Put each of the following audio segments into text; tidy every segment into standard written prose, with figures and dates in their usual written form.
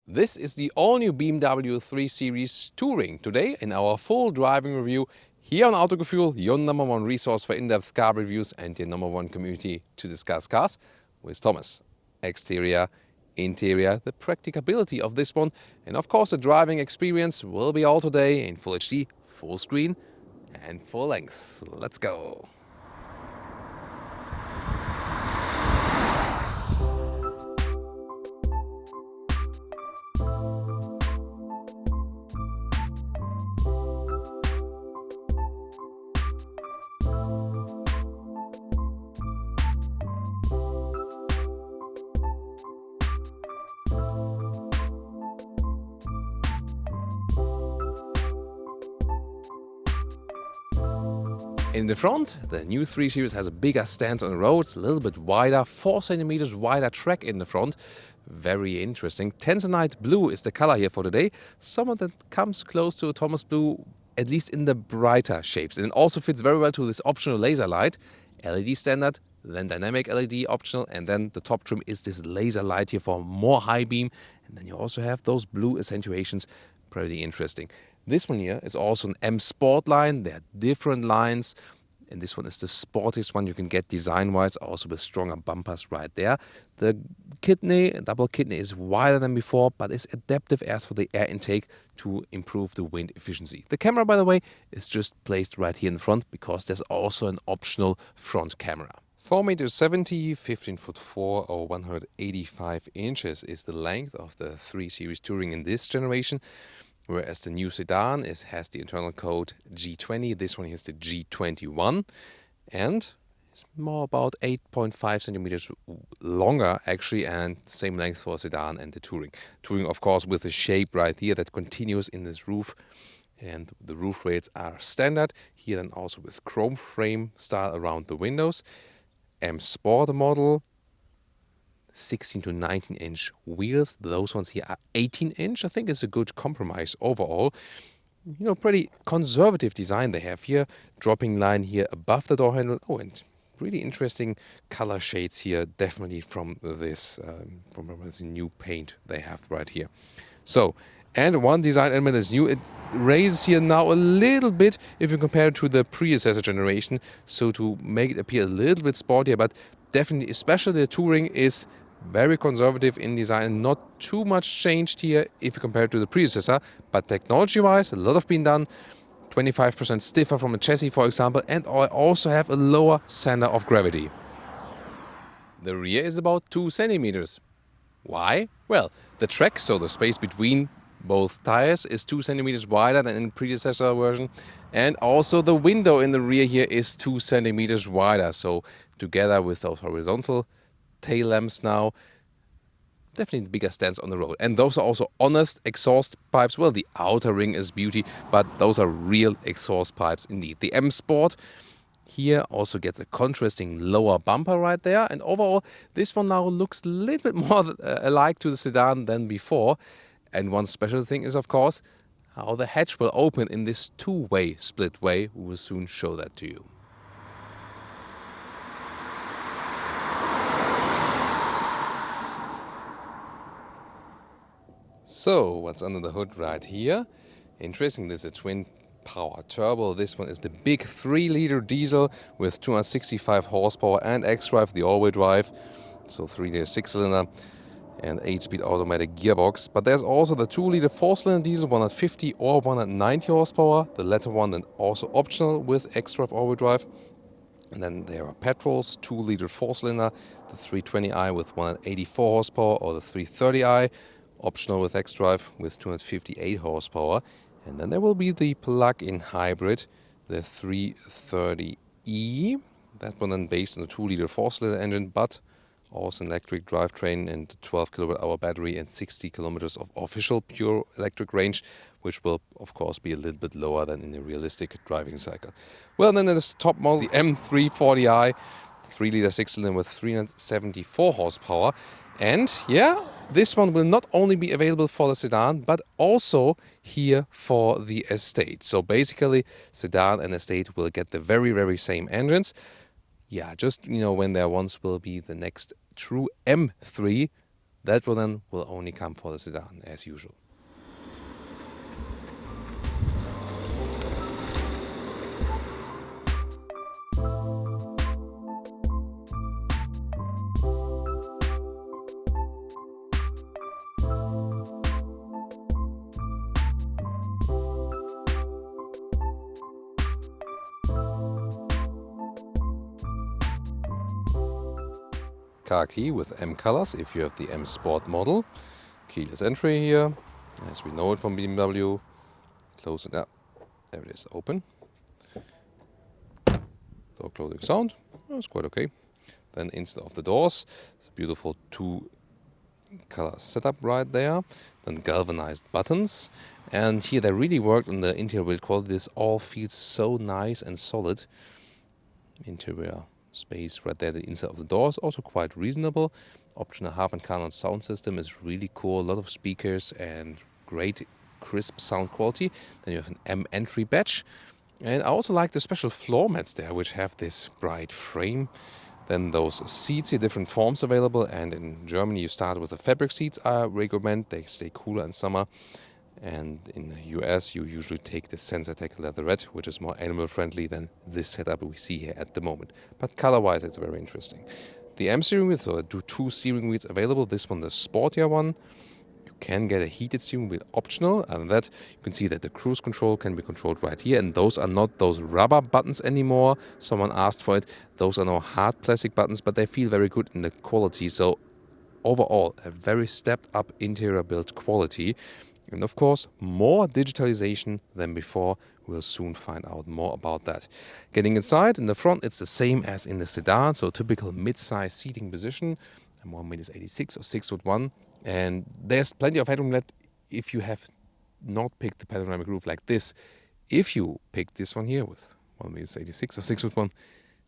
This is the all-new BMW 3 Series Touring. Today, in our full driving review, here on Autogefuehl, your #1 resource for in-depth car reviews and your #1 community to discuss cars with Thomas. Exterior, interior, the practicability of this one, and of course the driving experience will be all today in Full HD, full screen and full length. Let's go! In the front, the new 3 Series has a bigger stance on the road. It's a little bit wider, 4 centimeters wider track in the front. Very interesting. Tanzanite blue is the color here for today. Someone that comes close to a Thomas blue, at least in the brighter shapes. And it also fits very well to this optional laser light. LED standard, then dynamic LED optional, and then the top trim is this laser light here for more high beam. And then you also have those blue accentuations. Pretty interesting. This one here is also an M Sport line. There are different lines, and this one is the sportiest one you can get design-wise, also with stronger bumpers right there. The double kidney is wider than before, but is adaptive as for the air intake to improve the wind efficiency. The camera, by the way, is just placed right here in front because there's also an optional front camera. 4'70", 15'4", or 185 inches is the length of the 3 Series Touring in this generation. Whereas the new sedan has the internal code G20, this one is the G21, and it's more about 8.5 centimeters longer actually, and same length for sedan and the Touring. Touring, of course, with the shape right here that continues in this roof, and the roof rails are standard. Here then also with chrome frame style around the windows. M Sport model. 16 to 19 inch wheels. Those ones here are 18 inch. I think it's a good compromise overall. You know, pretty conservative design they have here. Dropping line here above the door handle. Oh, and really interesting color shades here, definitely from this new paint they have right here. So, and one design element is new. It raises here now a little bit if you compare it to the predecessor generation. So to make it appear a little bit sportier, but definitely, especially the Touring is very conservative in design, not too much changed here if you compare it to the predecessor, but technology-wise, a lot of been done. 25% stiffer from the chassis, for example, and I also have a lower center of gravity. The rear is about 2 centimeters. Why? Well, the track, so the space between both tires, is 2 centimeters wider than in the predecessor version, and also the window in the rear here is 2 centimeters wider. So together with those horizontal tail lamps now, definitely bigger stance on the road. And those are also honest exhaust pipes. Well, the outer ring is beauty, but those are real exhaust pipes indeed. The M Sport here also gets a contrasting lower bumper right there. And overall, this one now looks a little bit more alike to the sedan than before. And one special thing is, of course, how the hatch will open in this two-way split way. We will soon show that to you. So, what's under the hood right here? Interesting, this is a twin power turbo. This one is the big 3-liter diesel with 265 horsepower and xDrive, the all-wheel drive. So 3-liter 6-cylinder and 8-speed automatic gearbox. But there's also the 2-liter 4-cylinder diesel, 150 or 190 horsepower. The latter one then also optional with xDrive all-wheel drive. And then there are petrols, 2-liter 4-cylinder, the 320i with 184 horsepower or the 330i. Optional with xDrive with 258 horsepower. And then there will be the plug-in hybrid, the 330e. That one then based on the 2-liter 4-cylinder engine, but also an electric drivetrain and 12 kilowatt-hour battery and 60 kilometers of official pure electric range, which will, of course, be a little bit lower than in a realistic driving cycle. Well, then there's the top model, the M340i, 3-liter 6-cylinder with 374 horsepower. And yeah, this one will not only be available for the sedan, but also here for the estate. So basically, sedan and estate will get the very, very same engines. Yeah, just, you know, when there once will be the next true M3, That will only come for the sedan as usual. Car key with M colors if you have the M Sport model. Keyless entry here, as we know it from BMW. Close it up. There it is, open. Door closing sound, that's quite okay. Then instead of the doors, it's a beautiful 2-color setup right there. Then galvanized buttons. And here they really worked on the interior build quality. This all feels so nice and solid. Interior space right there, the inside of the doors, also quite reasonable. Optional Harman Kardon sound system is really cool. A lot of speakers and great crisp sound quality. Then you have an M entry badge. And I also like the special floor mats there, which have this bright frame. Then those seats here, different forms available. And in Germany, you start with the fabric seats, I recommend. They stay cooler in summer. And in the US, you usually take the Sensatec leatherette, which is more animal friendly than this setup we see here at the moment. But color-wise, it's very interesting. The M steering wheel, so 2 steering wheels available. This one, the sportier one. You can get a heated steering wheel optional, and that you can see that the cruise control can be controlled right here. And those are not those rubber buttons anymore. Someone asked for it. Those are now hard plastic buttons, but they feel very good in the quality. So overall, a very stepped up interior build quality. And of course, more digitalization than before. We'll soon find out more about that. Getting inside, in the front, it's the same as in the sedan. So typical mid-size seating position. I'm 1m86 or 6'1". And there's plenty of headroom left if you have not picked the panoramic roof like this. If you pick this one here with 1m86 or 6'1",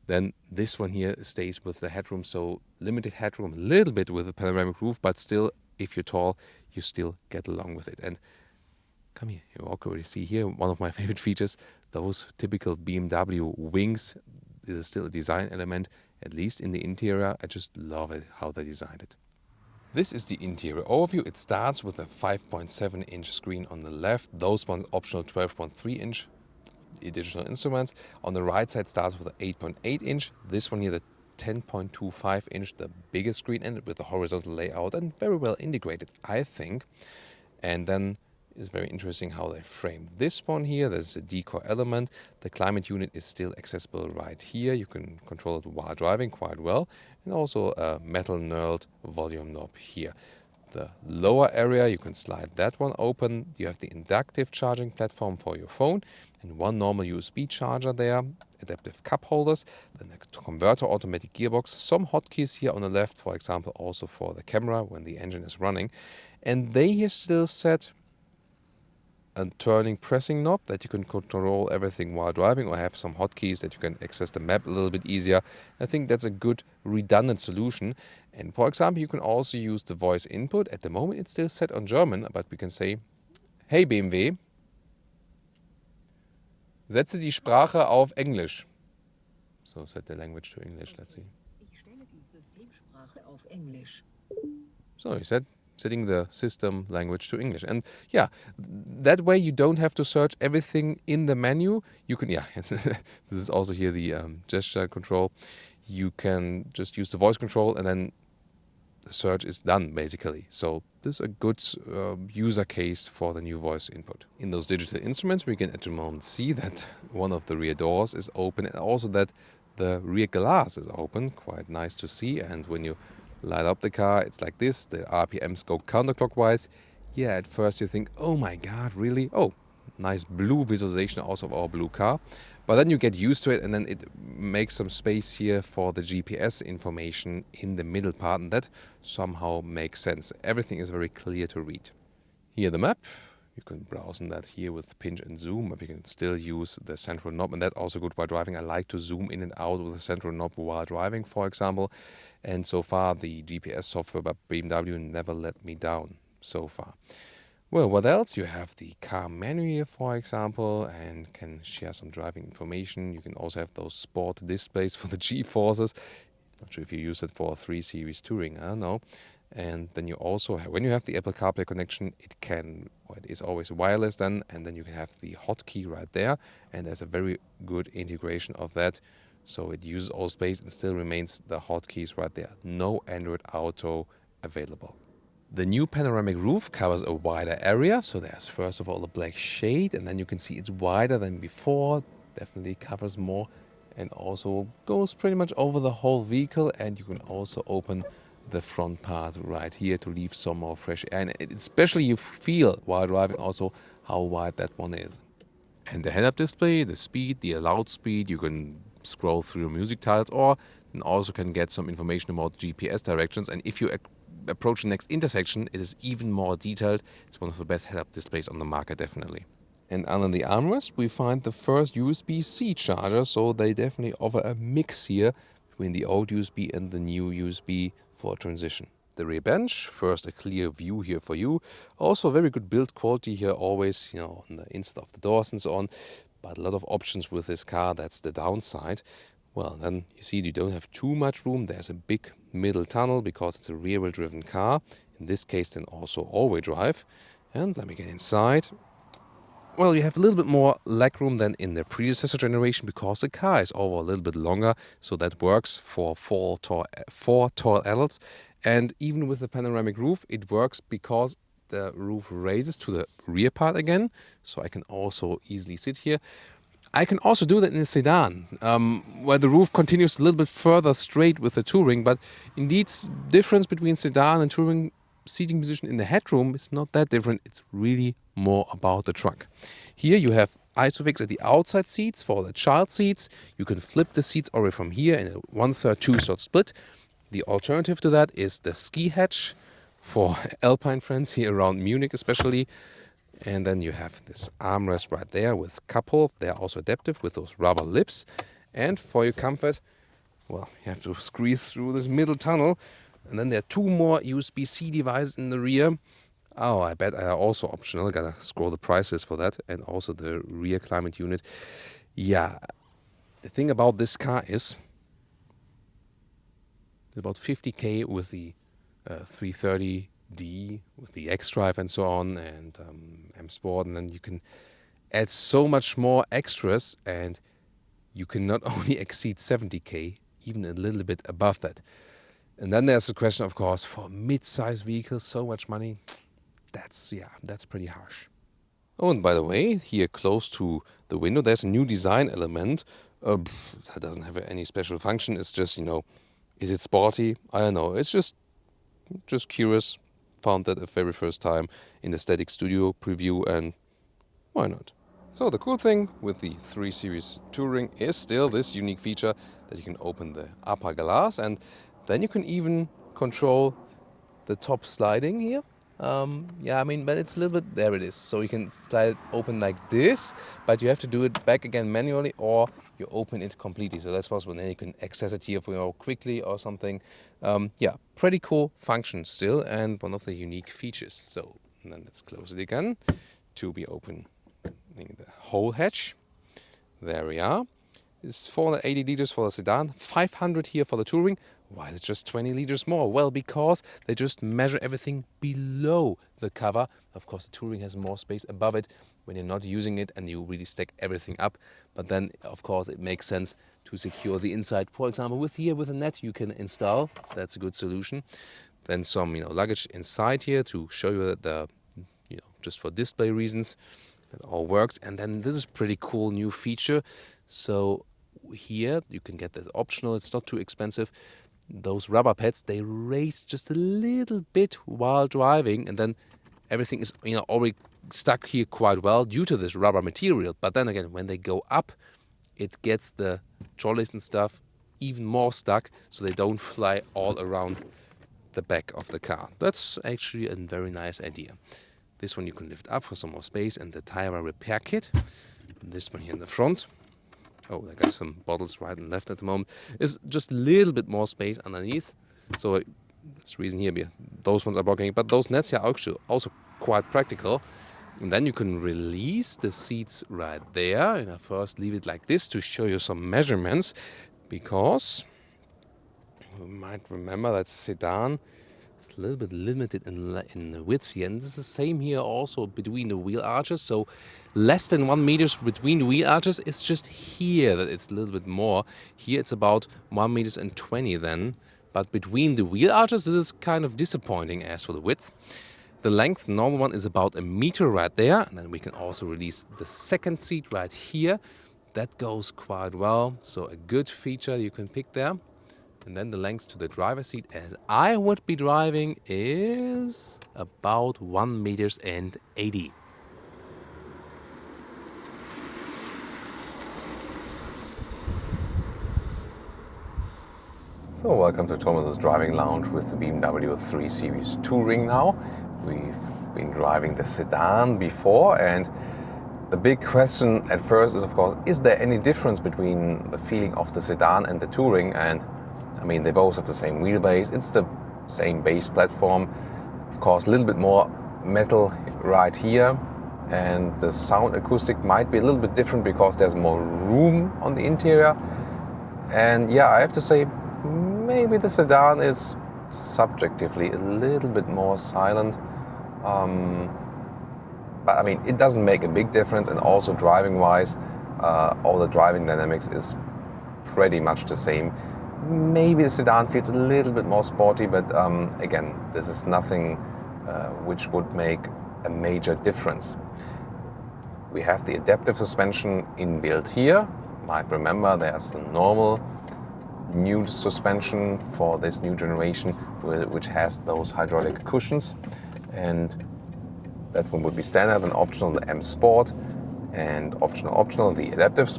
then this one here stays with the headroom. So limited headroom, a little bit with the panoramic roof, but still, if you're tall, you still get along with it. And come here, you already see here one of my favorite features, those typical BMW wings. This is still a design element, at least in the interior. I just love it, how they designed it. This is the interior overview. It starts with a 5.7-inch screen on the left. Those ones optional 12.3-inch digital instruments. On the right side starts with an 8.8-inch. This one here, the 10.25-inch, the biggest screen, and with the horizontal layout and very well integrated, I think. And then it's very interesting how they frame this one here. There's a decor element. The climate unit is still accessible right here. You can control it while driving quite well. And also a metal knurled volume knob here. The lower area, you can slide that one open. You have the inductive charging platform for your phone and one normal USB charger there, adaptive cup holders, then a converter automatic gearbox, some hotkeys here on the left, for example, also for the camera when the engine is running. And they here still set a turning pressing knob that you can control everything while driving, or have some hotkeys that you can access the map a little bit easier. I think that's a good redundant solution. And for example, you can also use the voice input. At the moment it's still set on German, but we can say, hey BMW, setze die Sprache auf Englisch. So set the language to English, let's see. Ich stelle die Systemsprache auf Englisch. So he said, setting the system language to English. And yeah, that way you don't have to search everything in the menu. You can, yeah, this is also here the gesture control. You can just use the voice control and then the search is done basically. So this is a good user case for the new voice input. In those digital instruments, we can at the moment see that one of the rear doors is open and also that the rear glass is open. Quite nice to see. And when you light up the car, it's like this. The RPMs go counterclockwise. Yeah, at first you think, oh my God, really? Oh, nice blue visualization also of our blue car. But then you get used to it and then it makes some space here for the GPS information in the middle part, and that somehow makes sense. Everything is very clear to read. Here the map. You can browse on that here with pinch and zoom, but you can still use the central knob, and that's also good while driving. I like to zoom in and out with the central knob while driving, for example. And so far, the GPS software by BMW never let me down so far. Well, what else? You have the car menu here, for example, and can share some driving information. You can also have those sport displays for the G-forces. Not sure if you use it for a 3 Series Touring, I don't know. And then you also have, when you have the Apple CarPlay connection, it is always wireless then, and then you can have the hotkey right there, and there's a very good integration of that. So it uses all space and still remains the hotkeys right there. No Android Auto available. The new panoramic roof covers a wider area, so there's first of all a black shade, and then you can see it's wider than before, definitely covers more, and also goes pretty much over the whole vehicle. And you can also open the front part right here to leave some more fresh air, and especially you feel while driving also how wide that one is. And the head-up display, the speed, the allowed speed, you can scroll through music titles, or and also can get some information about GPS directions. And if you approach the next intersection, it is even more detailed. It's one of the best head-up displays on the market, definitely. And under the armrest, we find the first USB-C charger, so they definitely offer a mix here between the old USB and the new USB for transition. The rear bench, first a clear view here for you. Also very good build quality here, always, on the inside of the doors and so on. But a lot of options with this car, that's the downside. Well, then you see you don't have too much room. There's a big middle tunnel because it's a rear-wheel driven car. In this case, then also all-wheel drive. And let me get inside. Well, you have a little bit more legroom than in the predecessor generation because the car is over a little bit longer, so that works for four tall adults. And even with the panoramic roof, it works because the roof raises to the rear part again, so I can also easily sit here. I can also do that in a sedan, where the roof continues a little bit further straight with the Touring, but indeed, difference between sedan and Touring seating position in the headroom is not that different. It's really more about the truck. Here you have Isofix at the outside seats for the child seats. You can flip the seats already from here in a 1/3 2/3 split. The alternative to that is the ski hatch for alpine friends here around Munich especially. And then you have this armrest right there with cup hold. They're also adaptive with those rubber lips. And for your comfort, well, you have to squeeze through this middle tunnel. And then there are two more USB-C devices in the rear. Oh, I bet are also optional. Gotta scroll the prices for that. And also the rear climate unit. Yeah, the thing about this car is about 50K with the 330D, with the X-Drive and so on, and M Sport. And then you can add so much more extras, and you can not only exceed 70K, even a little bit above that. And then there's the question, of course, for mid-size vehicles, so much money, that's pretty harsh. Oh, and by the way, here close to the window, there's a new design element. That doesn't have any special function. It's just, is it sporty? I don't know. It's just curious. Found that the very first time in the Static Studio preview, and why not? So the cool thing with the 3 Series Touring is still this unique feature that you can open the upper glass, and then you can even control the top sliding here. But it's a little bit, there it is. So you can slide it open like this, but you have to do it back again manually, or you open it completely. So that's possible. And then you can access it here for quickly or something. Pretty cool function still, and one of the unique features. So and then let's close it again to be opening the whole hatch. There we are. It's 480 liters for the sedan, 500 here for the Touring. Why is it just 20 liters more? Well, because they just measure everything below the cover. Of course, the Touring has more space above it when you're not using it and you really stack everything up. But then, of course, it makes sense to secure the inside. For example, with a net you can install. That's a good solution. Then some, luggage inside here to show you that just for display reasons, that all works. And then this is pretty cool new feature. So here you can get this optional. It's not too expensive. Those rubber pads, they raise just a little bit while driving, and then everything is already stuck here quite well due to this rubber material. But then again, when they go up, it gets the trolleys and stuff even more stuck, so they don't fly all around the back of the car. That's actually a very nice idea. This one you can lift up for some more space, and the tire repair kit. This one here in the front. Oh, I got some bottles right and left at the moment. Is just a little bit more space underneath. So that's the reason here. Those ones are blocking. But those nets here are also quite practical. And then you can release the seats right there. And I first leave it like this to show you some measurements. Because you might remember that sedan It's a little bit limited in the width here, and it's the same here also between the wheel arches. So less than 1 meters between the wheel arches. It's just here that it's a little bit more. Here it's about 1 meters and 20 then. But between the wheel arches, this is kind of disappointing as for the width. The length, the normal one, is about 1 meter right there. And then we can also release the second seat right here. That goes quite well. So a good feature you can pick there. And then the length to the driver's seat, as I would be driving, is about 1 meters and 80. So welcome to Thomas's Driving Lounge with the BMW 3 Series Touring now. We've been driving the sedan before, and the big question at first is, of course, is there any difference between the feeling of the sedan and the Touring? And I mean, they both have the same wheelbase, it's the same base platform. Of course, a little bit more metal right here, and the sound acoustic might be a little bit different because there's more room on the interior. And yeah, I have to say, maybe the sedan is subjectively a little bit more silent. But I mean, it doesn't make a big difference, and also driving-wise, all the driving dynamics is pretty much the same. Maybe the sedan feels a little bit more sporty, but again, this is nothing which would make a major difference. We have the adaptive suspension inbuilt here. Might remember there's the normal new suspension for this new generation, which has those hydraulic cushions, and that one would be standard, and optional the M Sport, and optional the adaptive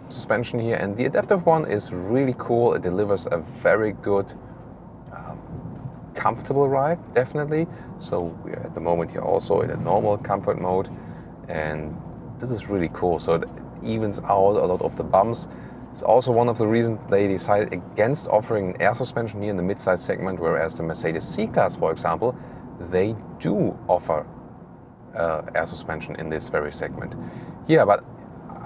suspension here. And the adaptive one is really cool. It delivers a very good comfortable ride, definitely. So we're at the moment here also in a normal comfort mode, and this is really cool. So it evens out a lot of the bumps. It's also one of the reasons they decided against offering an air suspension here in the midsize segment, whereas the Mercedes C-Class, for example, they do offer air suspension in this very segment. Yeah, but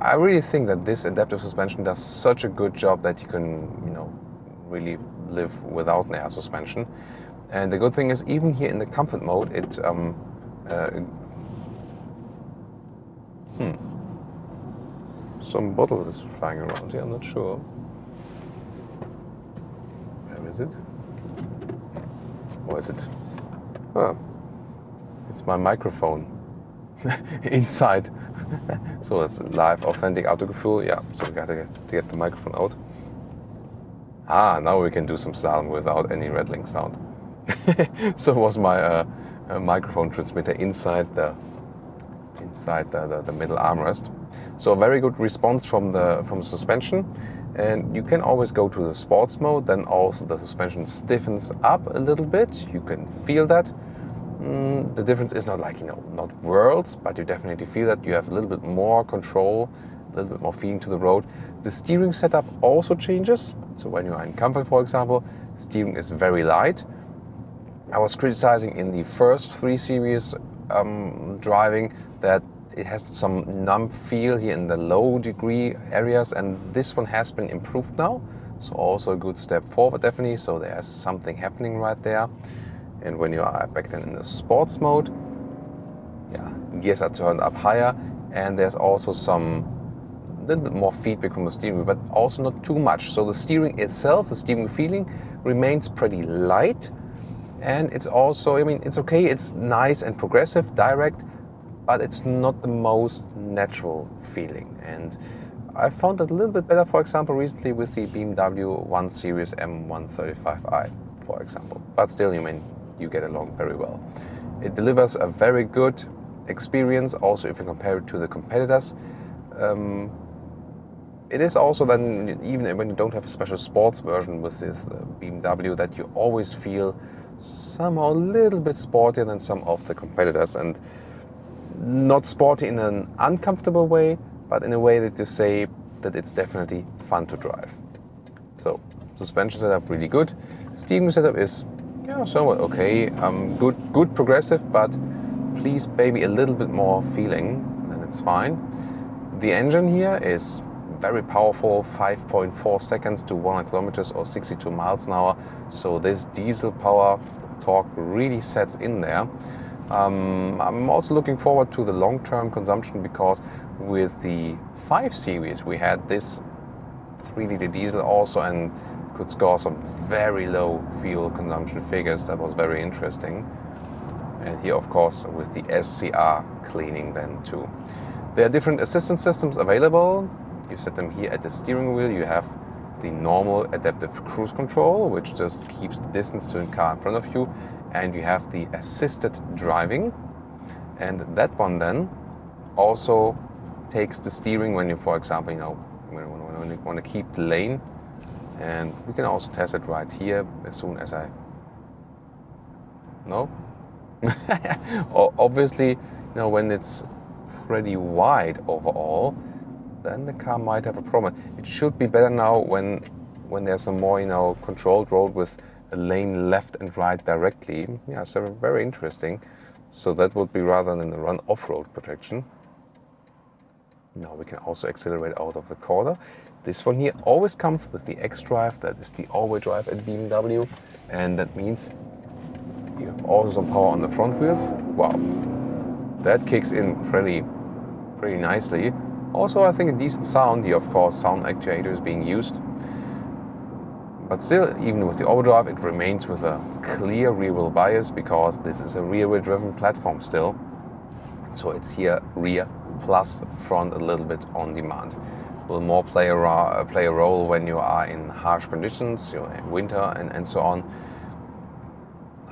I really think that this adaptive suspension does such a good job that you can, really live without an air suspension. And the good thing is, even here in the comfort mode, it some bottle is flying around here, I'm not sure. Where is it? Or is it? Oh, it's my microphone inside. So it's live, authentic Autogefuehl. Yeah, so we gotta get the microphone out. Now we can do some slalom without any rattling sound. So it was my microphone transmitter inside the middle armrest. So a very good response from the suspension, and you can always go to the sports mode. Then also the suspension stiffens up a little bit. You can feel that. The difference is not like, not worlds, but you definitely feel that you have a little bit more control, a little bit more feeling to the road. The steering setup also changes. So when you are in comfort, for example, steering is very light. I was criticizing in the first 3 Series driving that it has some numb feel here in the low degree areas, and this one has been improved now. So also a good step forward, definitely. So there's something happening right there. And when you are back then in the sports mode, gears are turned up higher, and there's also some little bit more feedback from the steering wheel, but also not too much. So the steering itself, the steering feeling, remains pretty light, and it's also, it's okay, it's nice and progressive, direct, but it's not the most natural feeling. And I found that a little bit better, for example, recently with the BMW 1 Series M135i, for example. But still, you get along very well. It delivers a very good experience, also if you compare it to the competitors. It is also then, even when you don't have a special sports version with this BMW, that you always feel somehow a little bit sportier than some of the competitors, and not sporty in an uncomfortable way, but in a way that you say that it's definitely fun to drive. So suspension setup really good. Steering setup is somewhat okay. Good progressive, but please maybe a little bit more feeling, then it's fine. The engine here is very powerful, 5.4 seconds to 100 kilometers or 62 miles an hour. So this diesel power, the torque really sets in there. I'm also looking forward to the long-term consumption, because with the 5 Series we had this 3-liter diesel also and could score some very low fuel consumption figures. That was very interesting. And here, of course, with the SCR cleaning then too. There are different assistance systems available. You set them here at the steering wheel. You have the normal adaptive cruise control, which just keeps the distance to the car in front of you. And you have the assisted driving. And that one then also takes the steering when you, for example, when you want to keep the lane. And we can also test it right here as soon as I... No? Obviously, when it's pretty wide overall, then the car might have a problem. It should be better now when there's a more controlled road with a lane left and right directly. Yeah, so very interesting. So that would be rather than the run off-road protection. Now we can also accelerate out of the corner. This one here always comes with the X-Drive. That is the all-wheel drive at BMW, and that means you have also some power on the front wheels. Wow, that kicks in pretty nicely. Also, I think a decent sound. Here, of course, sound actuator is being used. But still, even with the overdrive, it remains with a clear rear-wheel bias, because this is a rear-wheel driven platform still. So it's here rear plus front a little bit on demand. Will more play a role when you are in harsh conditions, in winter and so on.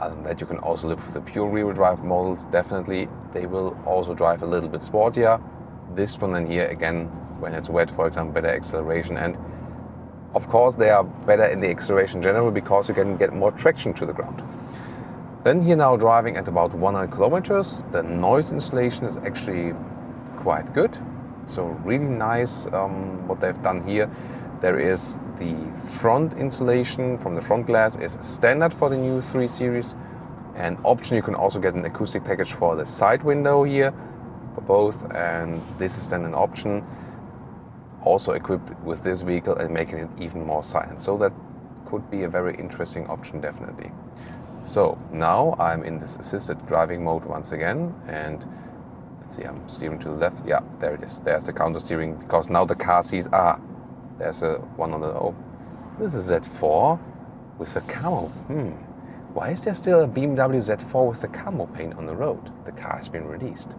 Other than that, you can also live with the pure rear-wheel drive models. Definitely, they will also drive a little bit sportier. This one and here, again, when it's wet, for example, better acceleration. And of course, they are better in the acceleration in general, because you can get more traction to the ground. Then here now driving at about 100 kilometers, the noise insulation is actually quite good. So really nice what they've done here. There is the front insulation from the front glass is standard for the new 3 Series. And option, you can also get an acoustic package for the side window here for both. And this is then an option also equipped with this vehicle and making it even more silent. So that could be a very interesting option, definitely. So now I'm in this assisted driving mode once again, and let's see, I'm steering to the left. Yeah, there it is. There's the counter steering, because now the car sees, there's a one on the, this is Z4 with the camo. Why is there still a BMW Z4 with the camo paint on the road? The car has been released.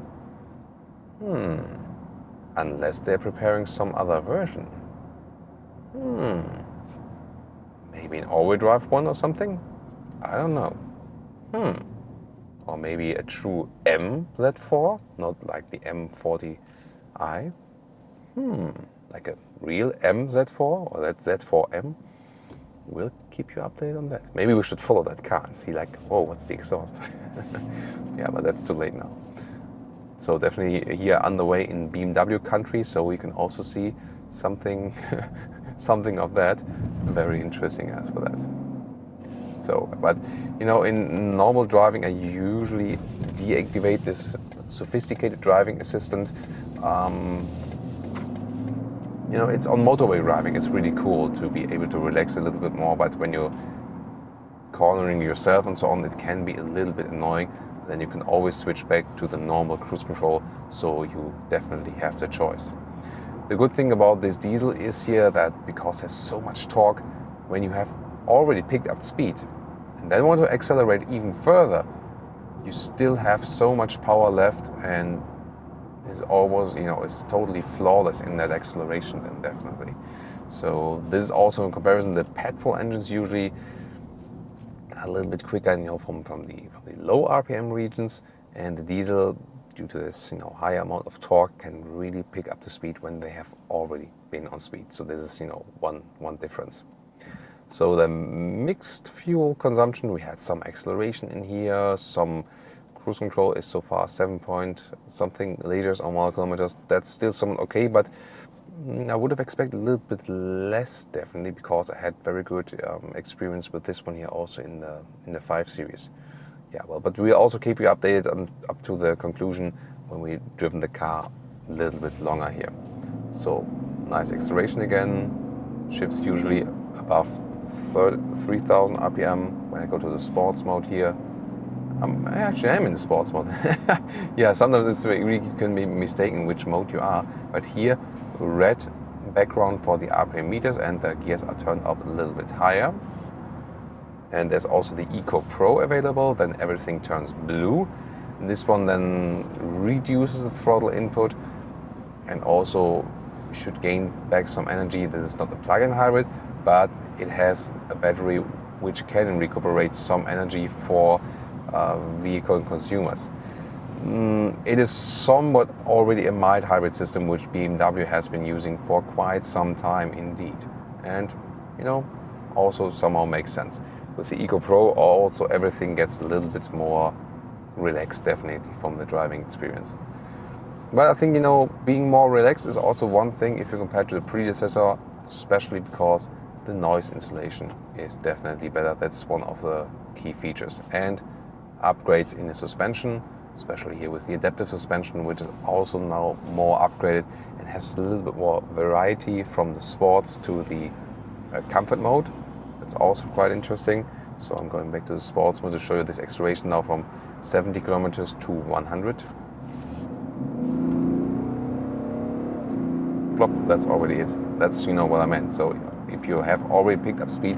Unless they're preparing some other version. Maybe an all-wheel drive one or something? I don't know. Or maybe a true M Z4, not like the M40i. Like a real M Z4 or that Z4M. We'll keep you updated on that. Maybe we should follow that car and see like, oh, what's the exhaust? Yeah, but that's too late now. So definitely here underway in BMW country, so we can also see something of that. Very interesting as for that. So, but in normal driving, I usually deactivate this sophisticated driving assistant. It's on motorway driving. It's really cool to be able to relax a little bit more, but when you're cornering yourself and so on, it can be a little bit annoying. Then you can always switch back to the normal cruise control, so you definitely have the choice. The good thing about this diesel is here that because it has so much torque, when you have already picked up speed and then want to accelerate even further, you still have so much power left, and is almost, is totally flawless in that acceleration then, definitely. So this is also in comparison, the petrol engines usually a little bit quicker, from the low RPM regions, and the diesel, due to this higher amount of torque, can really pick up the speed when they have already been on speed. So this is one difference. So the mixed fuel consumption, we had some acceleration in here, some cruise control is so far 7 point something liters on 1 kilometers. That's still somewhat okay, but I would have expected a little bit less, definitely, because I had very good experience with this one here also in the 5 Series. Yeah, well, but we'll also keep you updated up to the conclusion when we've driven the car a little bit longer here. So nice acceleration again, shifts usually above 3,000 RPM when I go to the sports mode here. Actually, I am in the sports mode. Yeah, sometimes it's really, you can be mistaken which mode you are. But here, red background for the RPM meters, and the gears are turned up a little bit higher. And there's also the Eco Pro available. Then everything turns blue. This one then reduces the throttle input and also should gain back some energy. This is not a plug-in hybrid, but it has a battery which can recuperate some energy for vehicle consumers. It is somewhat already a mild hybrid system which BMW has been using for quite some time indeed, and also somehow makes sense. With the Eco Pro also everything gets a little bit more relaxed, definitely, from the driving experience. But I think being more relaxed is also one thing if you compare to the predecessor, especially because the noise insulation is definitely better. That's one of the key features. And upgrades in the suspension, especially here with the adaptive suspension, which is also now more upgraded and has a little bit more variety from the sports to the comfort mode. That's also quite interesting. So I'm going back to the sports mode to show you this acceleration now from 70 kilometers to 100. Plop, that's already it. That's what I meant. So if you have already picked up speed,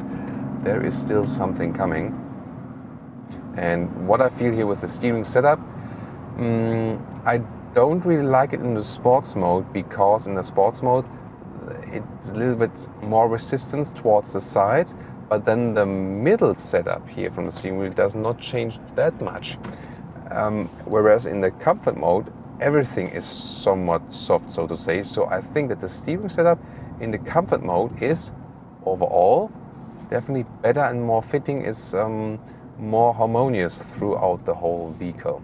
there is still something coming. And what I feel here with the steering setup, I don't really like it in the sports mode, because in the sports mode it's a little bit more resistance towards the sides, but then the middle setup here from the steering wheel does not change that much. Whereas in the comfort mode, everything is somewhat soft, so to say. So I think that the steering setup in the comfort mode is overall definitely better and more fitting, is more harmonious throughout the whole vehicle.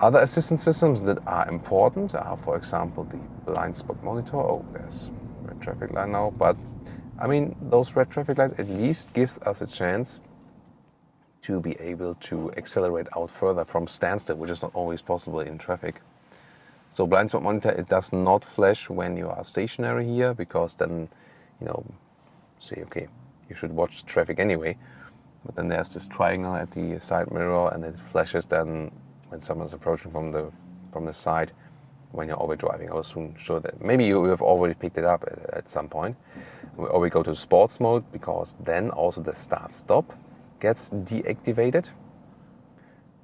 Other assistance systems that are important are, for example, the blind spot monitor. Oh, there's a red traffic light now, but I mean, those red traffic lights at least gives us a chance to be able to accelerate out further from standstill, which is not always possible in traffic. So blind spot monitor, it does not flash when you are stationary here, because then, say, okay, you should watch the traffic anyway. But then there's this triangle at the side mirror, and it flashes then when someone's approaching from the side when you're already driving. I will soon show that. Maybe you have already picked it up at some point. Or we go to sports mode, because then also the start-stop gets deactivated.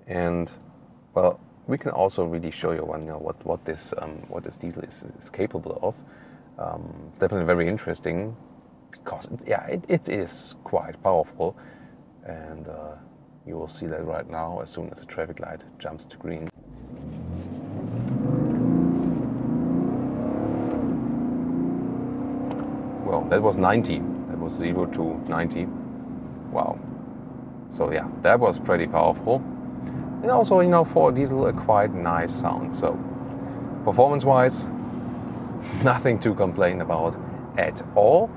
And well, we can also really show you what this diesel is capable of. Definitely very interesting, because it is quite powerful. And you will see that right now as soon as the traffic light jumps to green. Well, that was 90. That was 0 to 90. Wow. So yeah, that was pretty powerful. And also, for a diesel, a quite nice sound. So performance-wise, nothing to complain about at all.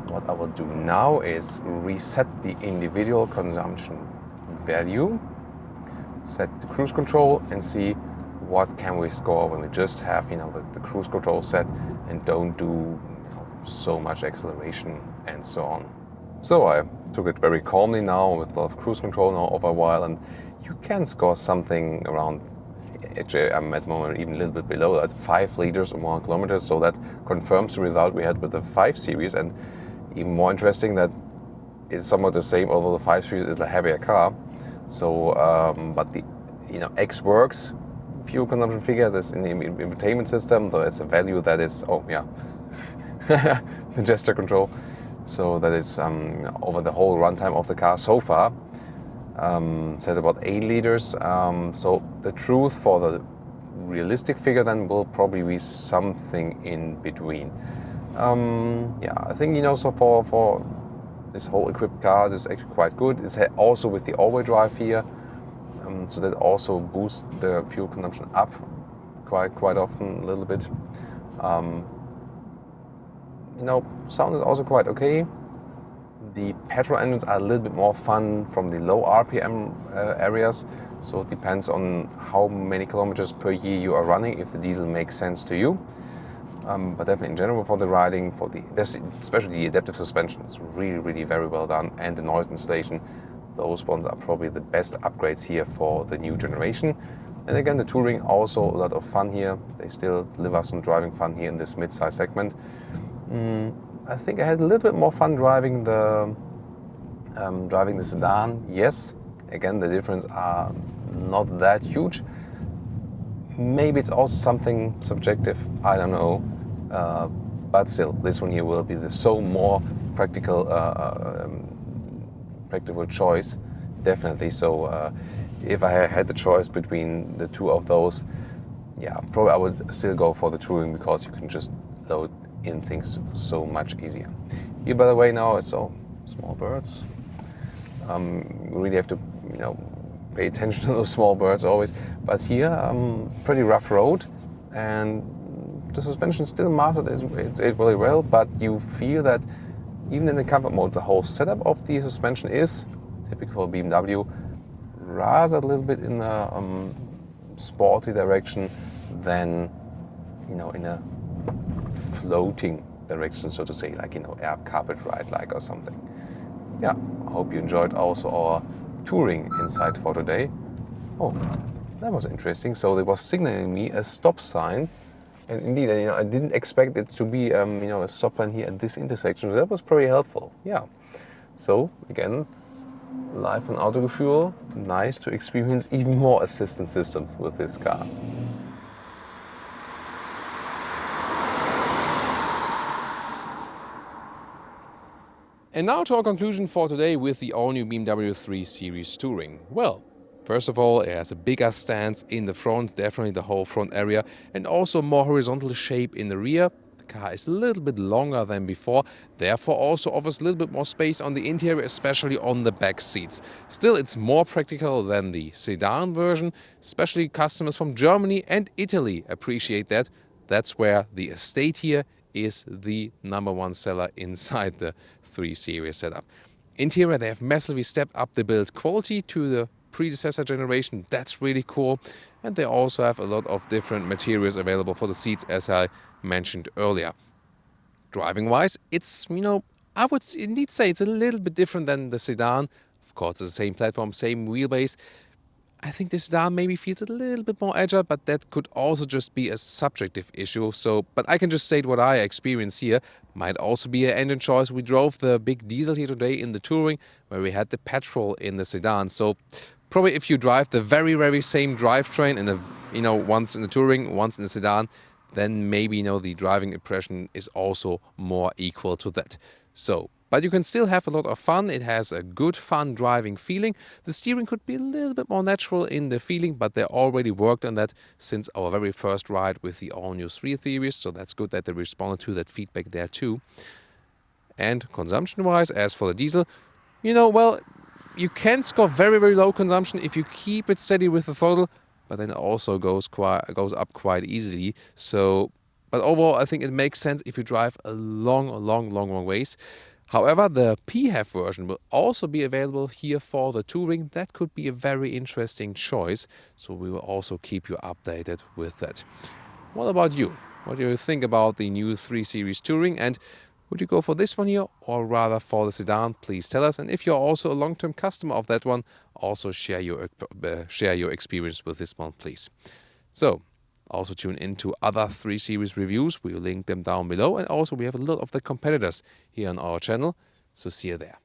What I will do now is reset the individual consumption value, set the cruise control, and see what can we score when we just have the cruise control set and don't do so much acceleration and so on. So I took it very calmly now with a lot of cruise control now over a while, and you can score something around, actually I'm at the moment even a little bit below that, 5 liters or more kilometers. So that confirms the result we had with the 5 Series, and even more interesting that it's somewhat the same, although the 5 Series is a heavier car. So, but the X-Works fuel consumption figure, this in the infotainment system, so it's a value that is, the gesture control. So that is over the whole runtime of the car so far, says about 8 liters. So the truth for the realistic figure then will probably be something in between. I think so for this whole equipped car, this is actually quite good. It's also with the all-wheel drive here, so that also boosts the fuel consumption up quite often a little bit. Sound is also quite okay. The petrol engines are a little bit more fun from the low RPM areas, so it depends on how many kilometers per year you are running, if the diesel makes sense to you. But definitely in general for the riding, especially the adaptive suspension is really, really very well done, and the noise insulation those ones are probably the best upgrades here for the new generation. And again, the Touring, also a lot of fun here. They still deliver some driving fun here in this mid-size segment. I think I had a little bit more fun driving the sedan. Yes, again, the difference are not that huge. Maybe it's also something subjective, I don't know. But still, this one here will be the more practical choice, definitely. So if I had the choice between the two of those, yeah, probably I would still go for the Touring, because you can just load in things so much easier. Here, by the way, now it's so small birds. You really have to, pay attention to those small birds always. But here, pretty rough road, and the suspension still mastered it really well. But you feel that even in the comfort mode, the whole setup of the suspension is typical for BMW, rather a little bit in a sporty direction than, in a floating direction, so to say, like, air carpet ride like or something. Yeah, I hope you enjoyed also our Touring insight for today. Oh, that was interesting. So they was signaling me a stop sign, and indeed, I didn't expect it to be, a stop sign here at this intersection. So that was pretty helpful. Yeah. So again, live on Autogefuehl, nice to experience even more assistance systems with this car. And now to our conclusion for today with the all-new BMW 3 Series Touring. Well, first of all, it has a bigger stance in the front, definitely the whole front area, and also more horizontal shape in the rear. The car is a little bit longer than before, therefore also offers a little bit more space on the interior, especially on the back seats. Still, it's more practical than the sedan version, especially customers from Germany and Italy appreciate that. That's where the estate here is the #1 seller inside the 3 Series setup. Interior, they have massively stepped up the build quality to the predecessor generation. That's really cool. And they also have a lot of different materials available for the seats, as I mentioned earlier. Driving wise, it's, I would indeed say it's a little bit different than the sedan. Of course, it's the same platform, same wheelbase. I think the sedan maybe feels a little bit more agile, but that could also just be a subjective issue. But I can just state what I experience here. Might also be an engine choice. We drove the big diesel here today in the Touring, where we had the petrol in the sedan. So probably if you drive the very, very same drivetrain in once in the Touring, once in the sedan, then maybe the driving impression is also more equal to that. But you can still have a lot of fun. It has a good fun driving feeling. The steering could be a little bit more natural in the feeling, but they already worked on that since our very first ride with the all-new 3 Series. So that's good that they responded to that feedback there too. And consumption-wise, as for the diesel, well, you can score very, very low consumption if you keep it steady with the throttle, but then it also goes up quite easily. But overall, I think it makes sense if you drive a long ways. However, the PHEV version will also be available here for the Touring. That could be a very interesting choice, so we will also keep you updated with that. What about you? What do you think about the new 3 Series Touring, and would you go for this one here or rather for the sedan? Please tell us. And if you're also a long-term customer of that one, also share your experience with this one, please. So, also tune into other 3 Series reviews. We'll link them down below. And also we have a lot of the competitors here on our channel. So see you there.